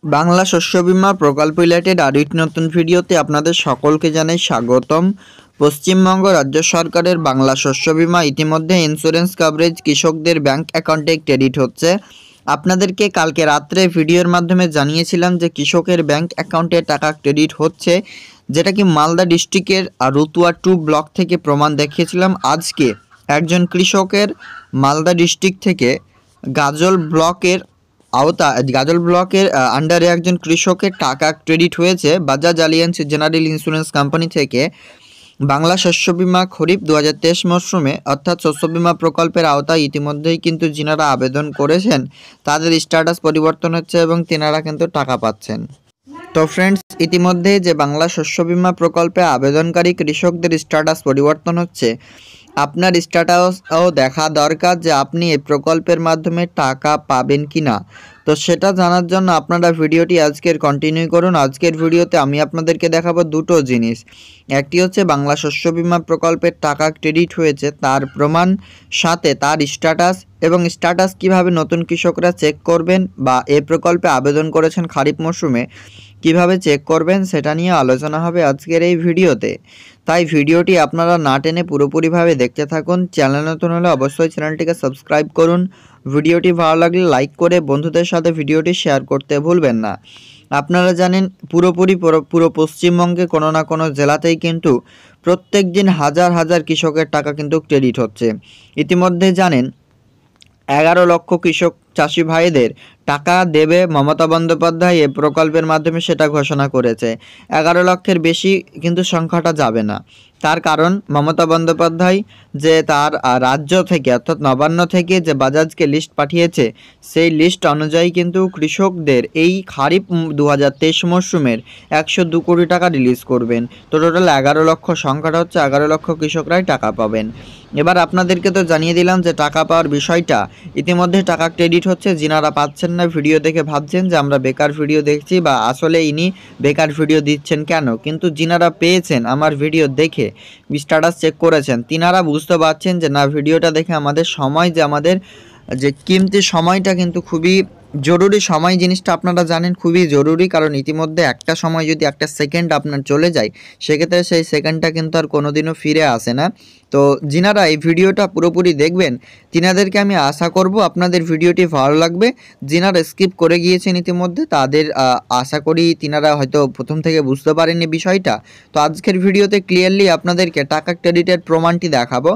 বাংলা শস্য বীমা প্রকল্প রিলেটেড আরও একটি নতুন ভিডিওতে আপনাদের সকলকে জানাই স্বাগতম। পশ্চিমবঙ্গ রাজ্য সরকারের বাংলা শস্য বীমা ইতিমধ্যে ইন্স্যুরেন্স কভারেজ কৃষকদের ব্যাংক অ্যাকাউন্টে ক্রেডিট হচ্ছে। আপনাদেরকে কালকে রাত্রে ভিডিওর মাধ্যমে জানিয়েছিলাম যে কৃষকের ব্যাংক অ্যাকাউন্টে টাকা ক্রেডিট হচ্ছে, যেটা কি মালদা ডিস্ট্রিক্টের রতুয়া 2 ব্লক থেকে প্রমাণ দেখিয়েছিলাম। আজকে একজন কৃষকের মালদা ডিস্ট্রিক্ট থেকে গাজল ব্লকের আন্ডারে একজন কৃষকের টাকা ক্রেডিট হয়েছে Bajaj alliance general insurance company থেকে। বাংলা শস্য বীমা খরিফ 2023 মরশুমে অর্থাৎ শস্য বীমা প্রকল্পের আওতায় ইতিমধ্যেই কিন্তু যিনারা আবেদন করেছেন তাদের স্ট্যাটাস পরিবর্তন হচ্ছে এবং তিনারা কিন্তু টাকা পাচ্ছেন। তো ফ্রেন্ডস, ইতিমধ্যে যে বাংলা শস্য বীমা প্রকল্পে আবেদনকারী কৃষকদের স্ট্যাটাস পরিবর্তন হচ্ছে, আপনার স্ট্যাটাসও দেখা দরকার যে আপনি এই প্রকল্পের মাধ্যমে টাকা পাবেন কি না। তো সেটা জানার জন্য আপনারা ভিডিওটি আজকের কন্টিনিউ করুন। আজকের ভিডিওতে আমি আপনাদেরকে দেখাবো দুটো জিনিস। একটি হচ্ছে বাংলা শস্য বীমা প্রকল্পের টাকা ক্রেডিট হয়েছে তার প্রমাণ, সাথে তার স্ট্যাটাস এবং স্ট্যাটাস কিভাবে নতুন কৃষকরা চেক করবেন বা এই প্রকল্পে আবেদন করেছেন খারিফ মরশুমে কিভাবে চেক করবেন সেটা নিয়ে আলোচনা হবে আজকের এই ভিডিওতে। তাই ভিডিওটি আপনারা না টেনে পুরোপুরিভাবে দেখতে থাকুন। চ্যানেল নতুন হলে অবশ্যই চ্যানেলটিকে সাবস্ক্রাইব করুন। ভিডিওটি ভালো লাগলে লাইক করে বন্ধুদের সাথে ভিডিওটি শেয়ার করতে ভুলবেন না। আপনারা জানেন পুরো পশ্চিমবঙ্গে কোনো না কোনো জেলাতেই কিন্তু প্রত্যেক দিন হাজার হাজার কৃষকের টাকা কিন্তু ক্রেডিট হচ্ছে। ইতিমধ্যে জানেন 11 লক্ষ কৃষক চাষি ভাইদের টাকা দেবে মমতা বন্দ্যোপাধ্যায় এ প্রকল্পের মাধ্যমে, সেটা ঘোষণা করেছে। 11 লক্ষের বেশি কিন্তু সংখ্যাটা যাবে না। তার কারণ মমতা বন্দ্যোপাধ্যায় যে তার রাজ্য থেকে অর্থাৎ নবান্ন থেকে যে বাজাজকে লিস্ট পাঠিয়েছে, সেই লিস্ট অনুযায়ী কিন্তু কৃষকদের এই খারিফ 2023 মরশুমের 102 কোটি টাকা রিলিজ করবেন। তো টোটাল 11 লক্ষ সংখ্যাটা হচ্ছে 11 লক্ষ কৃষকরাই টাকা পাবেন। এবার আপনাদেরকে তো জানিয়ে দিলাম যে টাকা পাওয়ার বিষয়টা। ইতিমধ্যে টাকা ক্রেডিট হচ্ছে। যিনারা পাচ্ছেন না ভিডিও দেখে ভাবছেন যে আমরা বেকার ভিডিও দেখছি বা আসলে ইনি বেকার ভিডিও দিচ্ছেন কেন, কিন্তু যিনারা পেয়েছেন আমার ভিডিও দেখে স্ট্যাটাস চেক করেছেন তিনারা বুঝতে পারছেন যে না, ভিডিওটা দেখে আমাদের যে কিমতি সময়টা কিন্তু খুবই জরুরি সময়। জিনিসটা আপনারা জানেন খুবই জরুরি, কারণ ইতিমধ্যে একটা সময় যদি একটা সেকেন্ড আপনার চলে যায় সেক্ষেত্রে সেই সেকেন্ডটা কিন্তু আর কোনোদিনও ফিরে আসে না। তো যিনারা এই ভিডিওটা পুরোপুরি দেখবেন তিনাদেরকে আমি আশা করব আপনাদের ভিডিওটি ভালো লাগবে। যিনারা স্কিপ করে গিয়েছেন ইতিমধ্যে তাদের আশা করি তিনারা হয়তো প্রথম থেকে বুঝতে পারেননি বিষয়টা। তো আজকের ভিডিওতে ক্লিয়ারলি আপনাদেরকে টাকা ক্রেডিটের প্রমাণটি দেখাবো।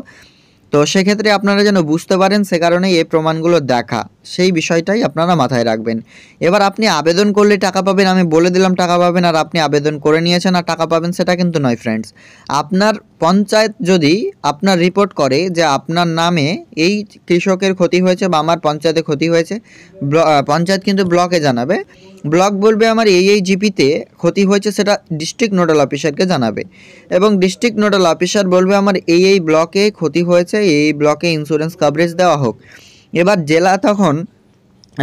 তো সেক্ষেত্রে আপনারা যেন বুঝতে পারেন, সে কারণেই এই প্রমাণগুলো দেখা, সেই বিষয়টাই আপনারা মাথায় রাখবেন। এবার আপনি আবেদন করলে টাকা পাবেন, আমি বলে দিলাম টাকা পাবেন, আর আপনি আবেদন করে নিয়েছেন আর টাকা পাবেন সেটা কিন্তু নয় ফ্রেন্ডস। আপনার পঞ্চায়েত যদি আপনার রিপোর্ট করে যে আপনার নামে এই কৃষকের ক্ষতি হয়েছে বা আমার পঞ্চায়েতে ক্ষতি হয়েছে, পঞ্চায়েত কিন্তু ব্লকে জানাবে। ব্লক বলবে আমার এই জিপিতে ক্ষতি হয়েছে, সেটা ডিস্ট্রিক্ট নোডাল অফিসারকে জানাবে এবং ডিস্ট্রিক্ট নোডাল অফিসার বলবে আমার এই ব্লকে ক্ষতি হয়েছে, এই ব্লকে ইন্স্যুরেন্স কভারেজ দেওয়া হোক। এবার জেলা তখন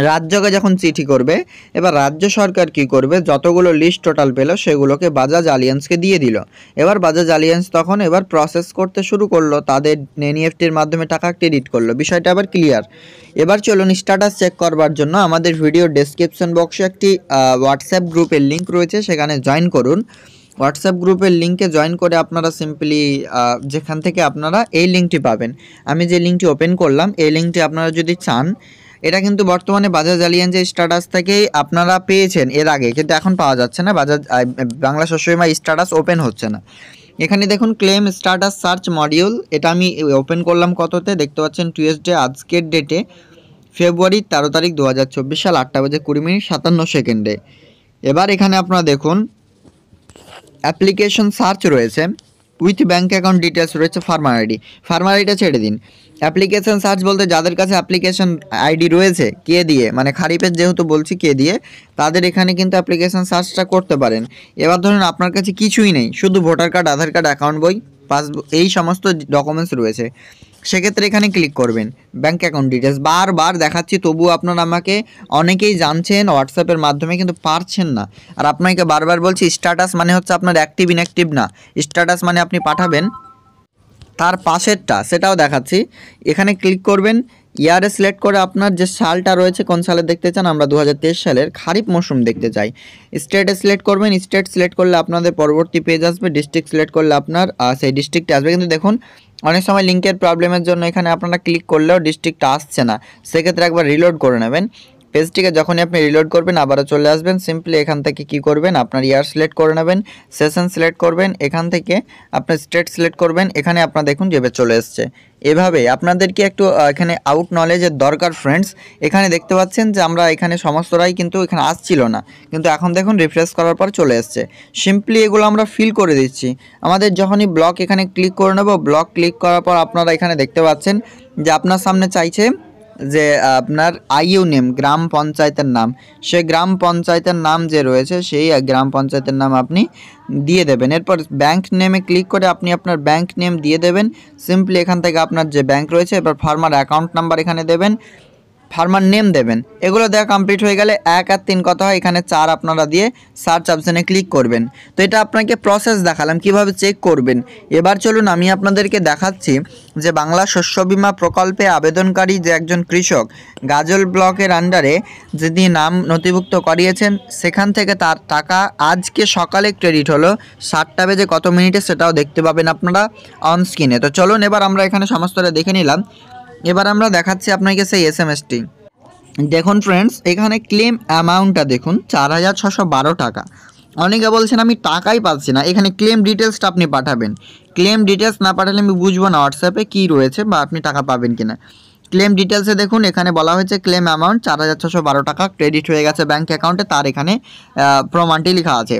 রাজ্যকে যখন চিঠি করবে, এবার রাজ্য সরকার কি করবে, যতগুলো লিস্ট টোটাল পেল সেগুলোকে বাজাজ আলিয়ান্সকে দিয়ে দিল। এবার বাজাজ আলিয়ান্স তখন প্রসেস করতে শুরু করলো, তাদের এনইএফটির মাধ্যমে টাকা ক্রেডিট করলো। বিষয়টা আবার ক্লিয়ার। এবার চলুন স্ট্যাটাস চেক করবার জন্য আমাদের ভিডিও ডেসক্রিপশন বক্সে একটি হোয়াটসঅ্যাপ গ্রুপের লিঙ্ক রয়েছে, সেখানে জয়েন করুন। হোয়াটসঅ্যাপ গ্রুপের লিঙ্কে জয়েন করে আপনারা সিম্পলি যেখান থেকে আপনারা এই লিঙ্কটি পাবেন, আমি যে লিঙ্কটি ওপেন করলাম এই লিঙ্কটি আপনারা যদি চান, এটা কিন্তু বর্তমানে বাজাজ আলিয়ান্সের স্ট্যাটাস থেকেই আপনারা পেয়েছেন এর আগে, কিন্তু এখন পাওয়া যাচ্ছে না। বাংলা শস্য বীমা স্ট্যাটাস ওপেন হচ্ছে না। এখানে দেখুন ক্লেম স্ট্যাটাস সার্চ মডিউল, এটা আমি ওপেন করলাম কততে দেখতে পাচ্ছেন, টিউসডে আজকের ডেটে ফেব্রুয়ারি 13 তারিখ 2024 সাল 8টা বেজে 20 মিনিট 57 সেকেন্ডে। এবার এখানে আপনারা দেখুন অ্যাপ্লিকেশন সার্চ রয়েছে, উইথ ব্যাঙ্ক অ্যাকাউন্ট ডিটেলস রয়েছে, ফার্মার আইডিটা ছেড়ে দিন। অ্যাপ্লিকেশন সার্চ বলতে যাদের কাছে অ্যাপ্লিকেশন আইডি রয়েছে কে দিয়ে, মানে খারিফের যেহেতু বলছি কে দিয়ে, তাদের এখানে কিন্তু অ্যাপ্লিকেশন সার্চটা করতে পারেন। এবার ধরুন আপনার কাছে কিছুই নেই, শুধু ভোটার কার্ড, আধার কার্ড, অ্যাকাউন্ট বই, পাসবুক, এই সমস্ত ডকুমেন্টস রয়েছে, সেক্ষেত্রে এখানে ক্লিক করবেন ব্যাঙ্ক অ্যাকাউন্ট ডিটেলস। বারবার দেখাচ্ছি তবুও আপনারা আমাকে অনেকেই জানছেন হোয়াটসঅ্যাপের মাধ্যমে কিন্তু পারছেন না। আর আপনাকে বারবার বলছি স্ট্যাটাস মানে হচ্ছে আপনার অ্যাক্টিভ ইনঅ্যাক্টিভ না, স্ট্যাটাস মানে আপনি পাঠাবেন তার পাশেরটা, সেটাও দেখাচ্ছি। এখানে ক্লিক করবেন, ইয়ারে সিলেক্ট করে আপনার যে সালটা রয়েছে কোন সালে দেখতে চান, আমরা 2023 সালের খারিফ মৌসুম দেখতে চাই। স্টেটে সিলেক্ট করবেন, স্টেট সিলেক্ট করলে আপনাদের পরবর্তী পেজ আসবে, ডিস্ট্রিক্ট সিলেক্ট করলে আপনার সেই ডিস্ট্রিক্টে আসবে। কিন্তু দেখুন অনেক সময় লিঙ্কের প্রবলেমের জন্য এখানে আপনারা ক্লিক করলেও ডিস্ট্রিক্টটা আসছে না, সেক্ষেত্রে একবার রিলোড করে নেবেন। পেজটিকে যখনই আপনি রিলোড করবেন আবারও চলে আসবেন, সিম্পলি এখান থেকে কি করবেন, আপনার ইয়ার সিলেক্ট করে নেবেন, সেশন সিলেক্ট করবেন, এখান থেকে আপনার স্টেট সিলেক্ট করবেন, এখানে আপনার দেখুন যেভাবে চলে এসছে। এভাবে আপনাদেরকে একটু এখানে আউট নলেজের দরকার ফ্রেন্ডস। এখানে দেখতে পাচ্ছেন যে আমরা এখানে সমস্তরাই কিন্তু এখানে আসছিল না, কিন্তু এখন দেখুন রিফ্রেশ করার পর চলে এসছে। সিম্পলি এগুলো আমরা ফিল করে দিচ্ছি। আমাদের যখনই ব্লক এখানে ক্লিক করে নেব, ব্লক ক্লিক করার পর আপনারা এখানে দেখতে পাচ্ছেন যে আপনার সামনে চাইছে যে আপনার আইইউ নেম, গ্রাম পঞ্চায়েতের নাম, সেই গ্রাম পঞ্চায়েতের নাম যে রয়েছে সেই গ্রাম পঞ্চায়েতের নাম আপনি দিয়ে দেবেন। এরপর ব্যাংক নেমে ক্লিক করে আপনি আপনার ব্যাংক নেম দিয়ে দেবেন। সিম্পলি এখান থেকে আপনার যে ব্যাংক রয়েছে, এবার ফার্মার অ্যাকাউন্ট নাম্বার এখানে দেবেন, ফার্মার নেম দেবেন। এগুলো দেওয়া কমপ্লিট হয়ে গেলে 1 আর 3 কথা হয়, এখানে 4 আপনারা দিয়ে সার্চ অপশানে ক্লিক করবেন। তো এটা আপনাকে প্রসেস দেখালাম কিভাবে চেক করবেন। এবার চলুন আমি আপনাদেরকে দেখাচ্ছি যে বাংলা শস্য বীমা প্রকল্পে আবেদনকারী যে একজন কৃষক গাজল ব্লকের আন্ডারে যদি নাম নথিভুক্ত করিয়েছেন, সেখান থেকে তার টাকা আজকে সকালে ক্রেডিট হলো 7টা বেজে কত মিনিটে, সেটাও দেখতে পাবেন আপনারা অন স্ক্রিনে। তো চলুন এবার আমরা এখানে সমস্তটা দেখে নিলাম। এবার আমরা দেখাচ্ছি আপনাকে সেই এসএমএসটি। দেখুন ফ্রেন্ডস, এখানে ক্লেম অ্যামাউন্টটা দেখুন 4612 টাকা। অনেকে বলছেন আমি টাকাই পাচ্ছি না, এখানে ক্লেম ডিটেলসটা আপনি পাঠাবেন। ক্লেম ডিটেলস না পাঠালে আমি বুঝবো না হোয়াটসঅ্যাপে কী রয়েছে বা আপনি টাকা পাবেন কিনা। ক্লেম ডিটেলসে দেখুন এখানে বলা হয়েছে ক্লেম অ্যামাউন্ট 4612 টাকা ক্রেডিট হয়ে গেছে ব্যাঙ্ক অ্যাকাউন্টে, তার এখানে প্রমাণটি লেখা আছে।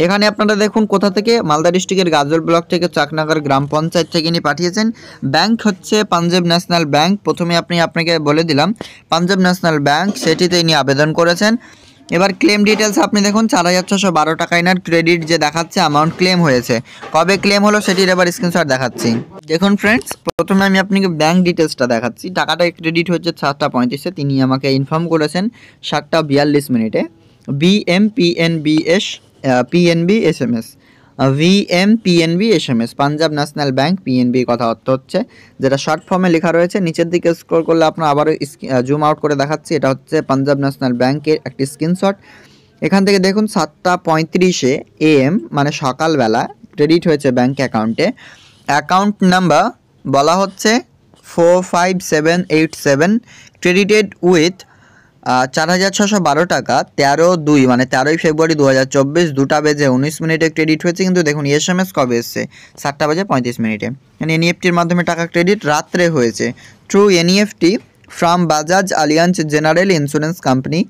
এখানে আপনারা দেখুন কোথা থেকে, মালদা ডিস্ট্রিক্টের গাজল ব্লক থেকে চাকনগর গ্রাম পঞ্চায়েত থেকে ইনি পাঠিয়েছেন। ব্যাংক হচ্ছে পাঞ্জাব ন্যাশনাল ব্যাংক, প্রথমে আপনাকে বলে দিলাম পাঞ্জাব ন্যাশনাল ব্যাংক, সেটিতে ইনি আবেদন করেছেন। এবার ক্লেম ডিটেলস আপনি দেখুন 4612 টাকা ইনার ক্রেডিট যে দেখাচ্ছে অ্যামাউন্ট ক্লেম হয়েছে। কবে ক্লেম হলো সেটির এবার স্ক্রিনশট দেখাচ্ছি। দেখুন ফ্রেন্ডস, প্রথমে আমি আপনাকে ব্যাঙ্ক ডিটেলসটা দেখাচ্ছি। টাকাটা ক্রেডিট হচ্ছে 7:35-এ, তিনি আমাকে ইনফর্ম করেছেন 7:42 মিনিটে। PNB SMS, VMPNB SMS, Punjab National Bank PNB কথা অর্থ হচ্ছে, যেটা শর্ট ফর্মে লেখা রয়েছে। নিচের দিকে স্ক্রল করলে আপনার আবারও জুম আউট করে দেখাচ্ছি, এটা হচ্ছে পাঞ্জাব ন্যাশনাল ব্যাংকের একটি স্ক্রিনশট। এখান থেকে দেখুন 7:35 AM মানে সকালবেলা ক্রেডিট হয়েছে ব্যাংক অ্যাকাউন্টে। অ্যাকাউন্ট নাম্বার বলা হচ্ছে 45787, ক্রেডিটেড উইথ 4612 টাকা 13/2 মানে 13ই ফেব্রুয়ারি 2024 2টা বেজে 19 মিনিটে ক্রেডিট হয়েছে। কিন্তু দেখুন এসএমএস কবে এসছে, 7:35 মিনিটে। মানে এনইএফটির মাধ্যমে টাকা ক্রেডিট রাত্রে হয়েছে, through NEFT from Bajaj alliance general insurance company,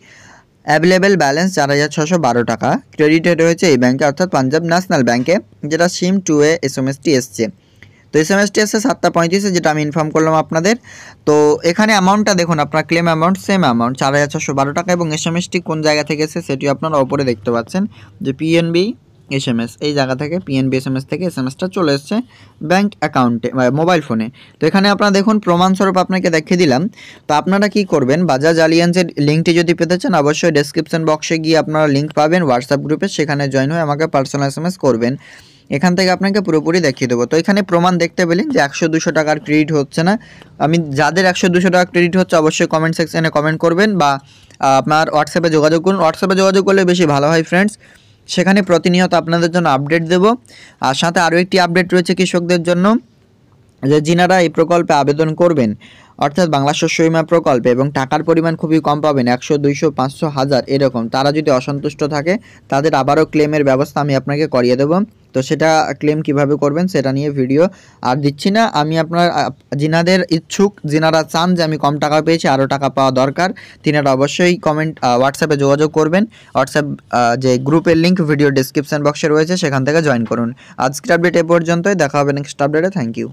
available balance 4612 টাকা ক্রেডিটেড হয়েছে এই ব্যাংকে, অর্থাৎ পাঞ্জাব ন্যাশনাল ব্যাংকে, যেটা সিম 2-এ এসএমএসটি এসছে। তো এসএমএসটি এসছে 7:35-এ, যেটা আমি ইনফর্ম করলাম আপনাদের। তো এখানে অ্যামাউন্টটা দেখুন, আপনার ক্লেম অ্যামাউন্ট সেম অ্যামাউন্ট 4612 টাকা, এবং এসএমএসটি কোন জায়গা থেকে এসেছে সেটিও আপনারা ওপরে দেখতে পাচ্ছেন যে পিএনবি এসএমএস, এই জায়গা থেকে পিএনবি এসএমএস থেকে এসএমএসটা চলে এসছে ব্যাংক অ্যাকাউন্টে মোবাইল ফোনে। তো এখানে আপনারা দেখুন প্রমাণস্বরূপ আপনাকে দেখিয়ে দিলাম। তো আপনারা কি করবেন, বাজাজ আলিয়ান্সের লিঙ্কটি যদি পেতে চান অবশ্যই ডেসক্রিপশন বক্সে গিয়ে আপনারা লিঙ্ক পাবেন হোয়াটসঅ্যাপ গ্রুপে, সেখানে জয়েন হয়ে আমাকে পার্সোনাল এসএমএস করবেন, এখান থেকে আপনাকে পুরোপুরি দেখিয়ে দেবো। তো এখানে প্রমাণ দেখতে পেলেন যে 100-200 টাকার ক্রেডিট হচ্ছে না। আমি যাদের 100-200 টাকা ক্রেডিট হচ্ছে অবশ্যই কমেন্ট সেকশনে কমেন্ট করবেন, বা আপনার হোয়াটসঅ্যাপে যোগাযোগ করুন। হোয়াটসঅ্যাপে যোগাযোগ করলে বেশি ভালো হয় ফ্রেন্ডস, সেখানে প্রতিনিয়ত আপনাদের জন্য আপডেট দেব। আর সাথে আরও একটি আপডেট রয়েছে কৃষকদের জন্য, যে যিনারা এই প্রকল্পে আবেদন করবেন, অর্থাৎ বাংলা শস্য বীমা প্রকল্পে, এবং টাকার পরিমাণ খুবই কম পাবেন 100, 200, 500, 1000 এরকম, তারা যদি অসন্তুষ্ট থাকে তাদের আবারও ক্লেমের ব্যবস্থা আমি আপনাকে করিয়ে দেবো। তো সেটা ক্লেম কিভাবে করবেন সেটা নিয়ে ভিডিও আর দিচ্ছি না আমি। আপনার যিনাদের ইচ্ছুক, যিনারা চান যে আমি কম টাকা পেয়েছি আরও টাকা পাওয়া দরকার, তিনারা অবশ্যই হোয়াটসঅ্যাপে যোগাযোগ করবেন। হোয়াটসঅ্যাপ যে গ্রুপের লিঙ্ক ভিডিও ডেসক্রিপশন বক্সে রয়েছে, সেখান থেকে জয়েন করুন। আজকের আপডেট এ পর্যন্তই, দেখা হবে নেক্সট আপডেটে। Thank you.